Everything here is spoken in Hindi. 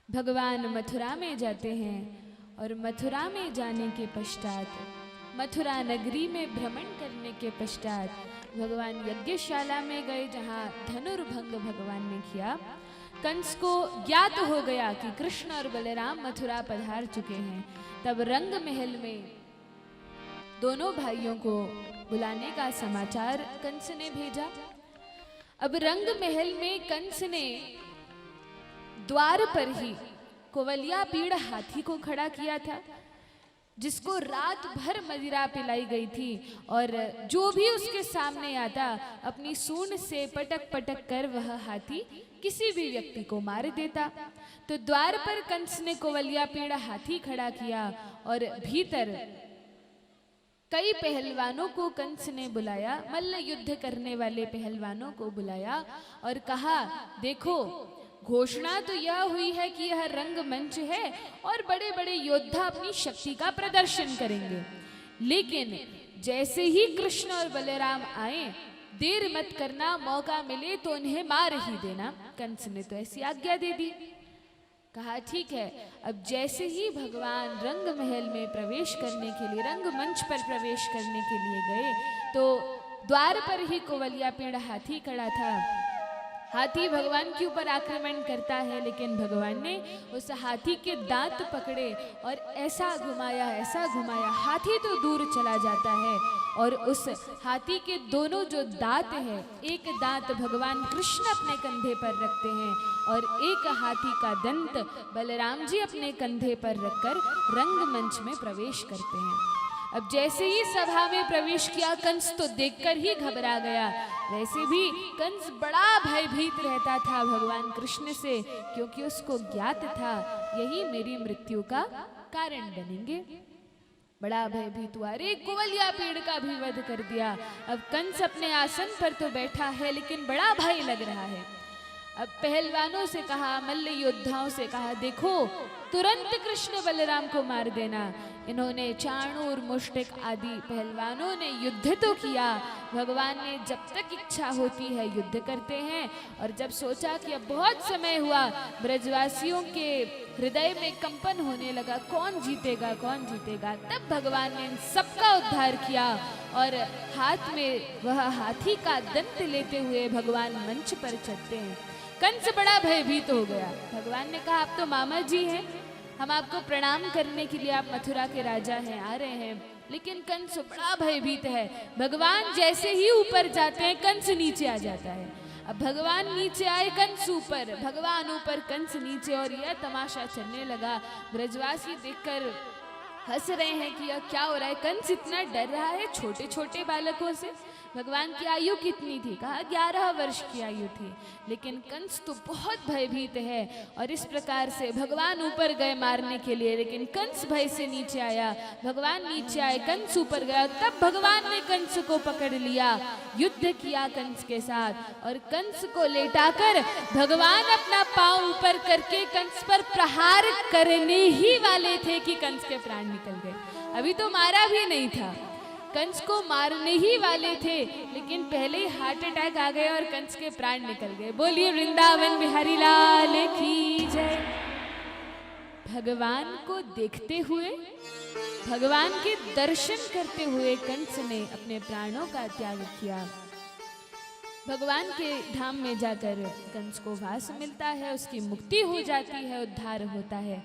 भगवान मथुरा में जाते हैं और मथुरा में जाने के पश्चात मथुरा नगरी में भ्रमण करने के पश्चात भगवान यज्ञशाला में गए जहाँ धनुर्भंग भगवान ने किया। कंस को ज्ञात हो गया कि कृष्ण और बलराम मथुरा पधार चुके हैं। तब रंग महल में दोनों भाइयों को बुलाने का समाचार कंस ने भेजा। अब रंग महल में कंस ने द्वार पर ही कोवलिया पीड़ हाथी को खड़ा किया था, जिसको रात भर मदिरा पिलाई गई थी और जो भी उसके सामने आता अपनी सूंड से पटक पटक कर वह हाथी किसी भी व्यक्ति को मार देता। तो द्वार पर कंस ने कोवलिया पीड़ हाथी खड़ा किया और भीतर कई पहलवानों को कंस ने बुलाया, मल्ल युद्ध करने वाले पहलवानों को बुलाया और कहा, देखो घोषणा तो यह हुई है कि यह रंगमंच है और बड़े बड़े योद्धा अपनी शक्ति का प्रदर्शन करेंगे, लेकिन जैसे ही कृष्ण और बलराम आए देर मत करना, मौका मिले तो उन्हें मार ही देना। कंस ने तो ऐसी आज्ञा दे दी। कहा ठीक है। अब जैसे ही भगवान रंग महल में प्रवेश करने के लिए, रंगमंच पर प्रवेश करने के लिए गए तो द्वार पर ही कोवलिया पेड़ हाथी खड़ा था। हाथी भगवान के ऊपर आक्रमण करता है, लेकिन भगवान ने उस हाथी के दांत पकड़े और ऐसा घुमाया, हाथी तो दूर चला जाता है और उस हाथी के दोनों जो दांत हैं, एक दांत भगवान कृष्ण अपने कंधे पर रखते हैं और एक हाथी का दंत बलराम जी अपने कंधे पर रखकर रंगमंच में प्रवेश करते हैं। अब जैसे ही सभा में प्रवेश किया, कंस तो देखकर ही घबरा गया। वैसे भी कंस बड़ा भयभीत रहता था भगवान कृष्ण से, क्योंकि उसको ज्ञात था यही मेरी मृत्यु का कारण बनेंगे। बड़ा भयभीत हुआ, अरे कोवलिया पेड़ का भी वध कर दिया। अब कंस अपने आसन पर तो बैठा है, लेकिन बड़ा भय लग रहा है। अब पहलवानों से कहा, मल्ल योद्धाओं से कहा, देखो तुरंत कृष्ण बलराम को मार देना। इन्होंने चाणूर, मुष्टिक आदि पहलवानों ने युद्ध तो किया। भगवान ने जब तक इच्छा होती है युद्ध करते हैं, और जब सोचा कि अब बहुत समय हुआ, ब्रजवासियों के हृदय में कंपन होने लगा, कौन जीतेगा कौन जीतेगा, तब भगवान ने इन सबका उद्धार किया और हाथ में वह हाथी का दंत लेते हुए भगवान मंच पर चढ़ते हैं। कंस बड़ा भयभीत हो गया। भगवान ने कहा, आप तो मामा जी हैं, हम आपको प्रणाम करने के लिए, आप मथुरा के राजा हैं, आ रहे हैं। लेकिन कंस बड़ा भयभीत है। भगवान जैसे ही ऊपर जाते हैं कंस नीचे आ जाता है। अब भगवान नीचे आए, कंस ऊपर, भगवान ऊपर, कंस नीचे, और यह तमाशा चलने लगा। ब्रजवासी देखकर हंस रहे हैं कि यह क्या हो रहा है। कंस इतना डर रहा है छोटे छोटे बालकों से। भगवान की आयु कितनी थी? कहा 11 वर्ष की आयु थी। लेकिन कंस तो बहुत भयभीत है और इस प्रकार से भगवान ऊपर गए मारने के लिए, लेकिन कंस भय से नीचे आया। भगवान नीचे आए, कंस ऊपर गया, तब भगवान ने कंस को पकड़ लिया, युद्ध किया कंस के साथ, और कंस को लेटाकर भगवान अपना पांव ऊपर करके कंस पर प्रहार करने ही वाले थे कि कंस के प्राण निकल गए। अभी तो मारा भी नहीं था, कंस को मारने ही वाले थे, लेकिन पहले ही हार्ट अटैक आ गया और कंस के प्राण निकल गए। बोलिए वृंदावन बिहारी लाल की जय। भगवान को देखते हुए, भगवान के दर्शन करते हुए कंस ने अपने प्राणों का त्याग किया। भगवान के धाम में जाकर कंस को वास मिलता है, उसकी मुक्ति हो जाती है, उद्धार होता है।